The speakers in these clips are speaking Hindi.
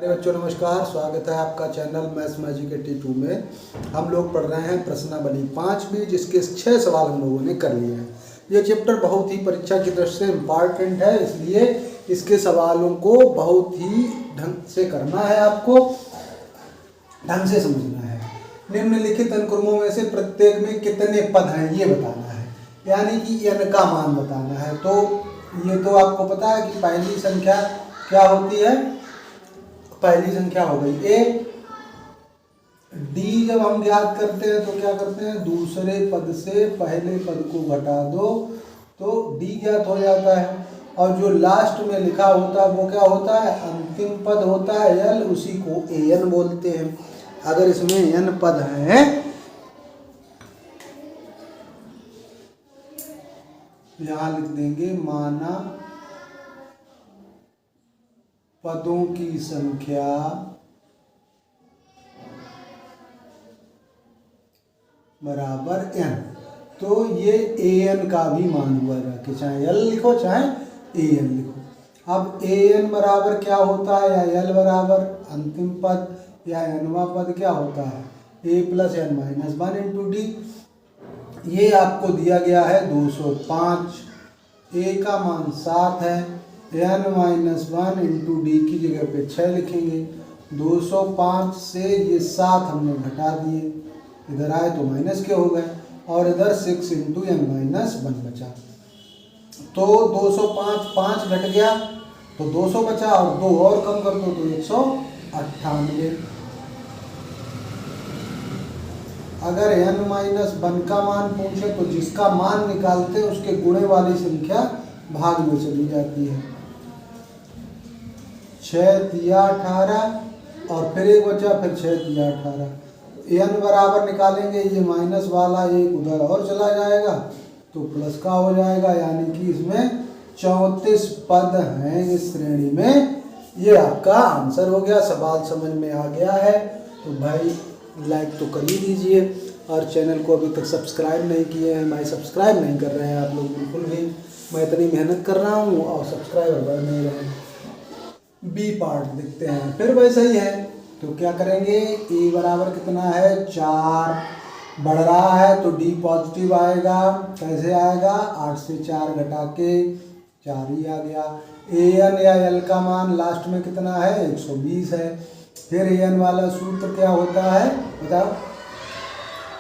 बच्चों नमस्कार, स्वागत है आपका चैनल मैथ्स मैजिक 82 में। हम लोग पढ़ रहे हैं प्रश्नावली 5 जिसके 6 सवाल हम लोगों ने कर लिए हैं। ये चैप्टर बहुत ही परीक्षा की दृष्टि से इम्पॉर्टेंट है, इसलिए इसके सवालों को बहुत ही ढंग से करना है, आपको ढंग से समझना है। निम्नलिखित अनुक्रमों में से प्रत्येक में कितने पद हैं ये बताना है, यानी कि n का मान बताना है। तो ये तो आपको पता है कि पहली संख्या क्या होती है, पहली संख्या हो गई a। d जब हम ज्ञात करते हैं तो क्या करते हैं, दूसरे पद से पहले पद को घटा दो तो d ज्ञात हो जाता है। और जो लास्ट में लिखा होता है वो क्या होता है, अंतिम पद होता है l, उसी को an बोलते हैं। अगर इसमें n पद हैं यहां लिख देंगे माना पदों की संख्या बराबर n, तो ये an का भी मान हुआ रखे, चाहे l लिखो चाहे an लिखो। अब an बराबर क्या होता है, या l बराबर अंतिम पद या nवां पद क्या होता है, a plus n minus 1 into D. ये आपको दिया गया है 205, a का मान 7 है, n माइनस 1 इंटू डी की जगह पे 6 लिखेंगे। 205 से ये 7 हमने घटा दिए, इधर आए तो माइनस के हो गए, और इधर 6 इंटू n माइनस 1 बचा। तो 205 5 घट गया तो 200 बचा, और 2 और कम कर दो तो 198। अगर n माइनस 1 का मान पूछे तो जिसका मान निकालते हैं उसके गुणे वाली संख्या भाग में चली जाती है। 6 तिया 18 और फिर एक बचा, फिर 6 तिया 18। n बराबर निकालेंगे, ये माइनस वाला एक उधर और चला जाएगा तो प्लस का हो जाएगा, यानी कि इसमें 34 पद हैं इस श्रेणी में। ये आपका आंसर हो गया। सवाल समझ में आ गया है तो भाई लाइक तो कर ही दीजिए, और चैनल को अभी तक सब्सक्राइब नहीं किए हैं, भाई सब्सक्राइब नहीं कर रहे हैं आप लोग बिल्कुल भी। मैं इतनी मेहनत कर रहा हूँ और सब्सक्राइबर बढ़ नहीं रहे। बी पार्ट देखते हैं, फिर वैसा ही है तो क्या करेंगे, ए बराबर कितना है 4, बढ़ रहा है तो डी पॉजिटिव आएगा। कैसे आएगा, 8 से 4 घटा के 4 ही आ गया। ए एन या एल का मान लास्ट में कितना है, 120 है। फिर ए एन वाला सूत्र क्या होता है बताओ,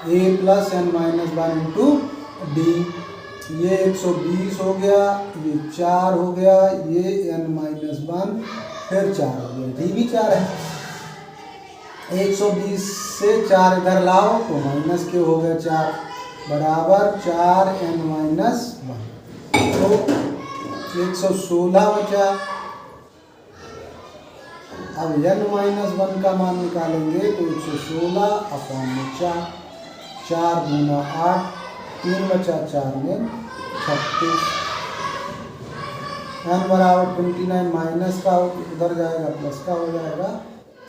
A plus N minus 1 into D. ये 120 हो गया, ये 4 हो गया, ये एन माइनस 1 फिर 4 हो गया, डी भी 4 है। 120 से 4 इधर लाओ तो माइनस के हो गए 4, बराबर 4 एन माइनस 1, तो 116 बचा। अब n माइनस 1 का मान निकालेंगे तो 116 अपॉन में 4, 4 दूना 8, 3 बचा 4 में 36। n बराबर 29, माइनस का उधर जाएगा प्लस का हो जाएगा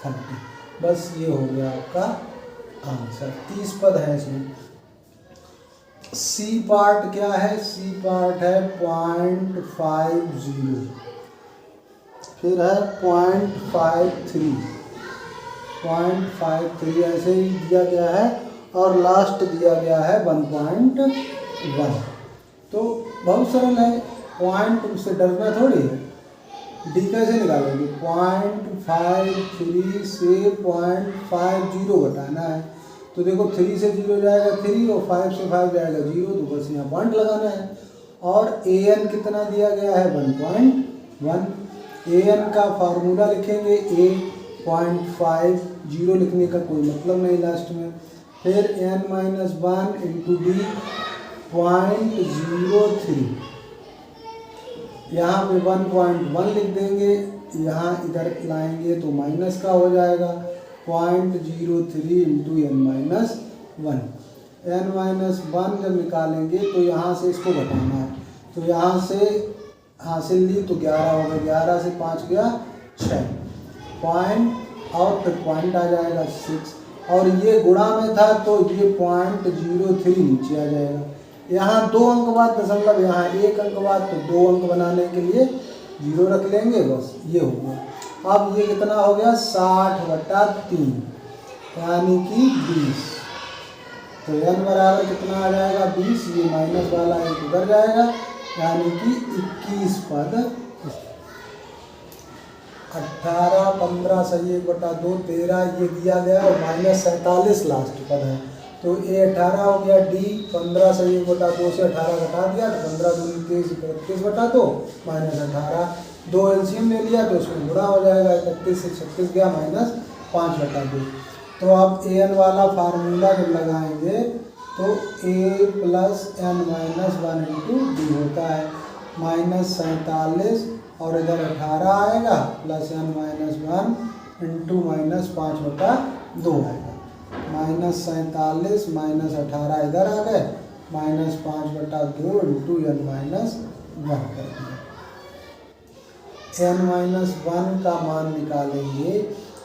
30। बस ये हो गया आपका आंसर। 30 पद है इसमें। सी पार्ट क्या है, सी पार्ट है 0.50, फिर है 0.53, 0.53 ऐसे ही दिया गया है, और लास्ट दिया गया है 1.1। तो बहुत सरल है, पॉइंट से डरना थोड़ी है। डी कैसे निकालेंगे, 0.53 से 0.50 घटाना है। तो देखो 3 से 0 जाएगा 3, और 5 से 5 जाएगा 0, तो बस यहाँ पॉइंट लगाना है। और ए एन कितना दिया गया है 1.1। ए एन का फार्मूला लिखेंगे, ए 0.50 लिखने का कोई मतलब नहीं लास्ट में। फिर एन माइनस 1 इंटू डी 0.03, यहाँ पे 1.1 लिख देंगे, यहाँ इधर लाएंगे तो माइनस का हो जाएगा 0.03 into n minus 1। N minus 1 जब निकालेंगे तो यहाँ से इसको घटाना है, तो यहाँ से हासिल ली तो 11 होगा, 11 से 5 गया 6 पॉइंट, और फिर पॉइंट आ जाएगा 6, और ये गुणा में था तो ये 0.03 नीचे आ जाएगा। यहाँ 2 अंक बाद दशमलव, यहाँ 1 अंक बाद, तो 2 अंक बनाने के लिए 0 रख लेंगे, बस ये हो गया। अब ये कितना हो गया 60/3 यानी कि 20। तो n बराबर कितना आ जाएगा 20, ये माइनस वाला एक उधर जाएगा यानी कि 21 पद। 18, 15 सही 1/2, 13 ये दिया गया और -47 लास्ट पद है। तो A 18 हो गया, D 15 सही 1/2 से 18 घटा दिया तो 15 दूनी 23, 31/2 -18। 2 एलसीएम ले लिया तो उसमें गुणा हो जाएगा, 31 से 36 गया -5/2। तो अब an वाला फार्मूला जब लगाएंगे तो a + n - 1 × d होता है -47 और इधर 18 आएगा +n - 1 × -5/2 आएगा। -47 -18 इधर आ गए -5/2 × n - 1 कर दिया। n-1 का मान निकालेंगे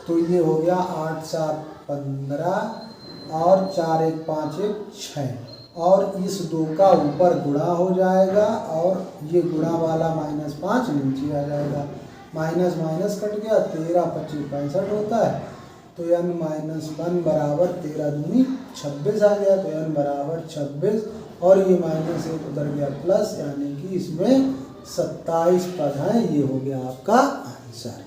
तो ये हो गया 8 × 7 = 15 और 4 × 1 = 5 × 1 = 6 और इस 2 का ऊपर गुणा हो जाएगा और ये गुणा वाला -5 नीचे आ जाएगा। माइनस माइनस कट गया, 13 × 25 = 65 होता है। तो n-1 बराबर 13 दूनी 26 आ गया। तो n बराबर 26 और ये -1 उधर गया प्लस, यानी कि इसमें 27 पद हैं। ये हो गया आपका आंसर।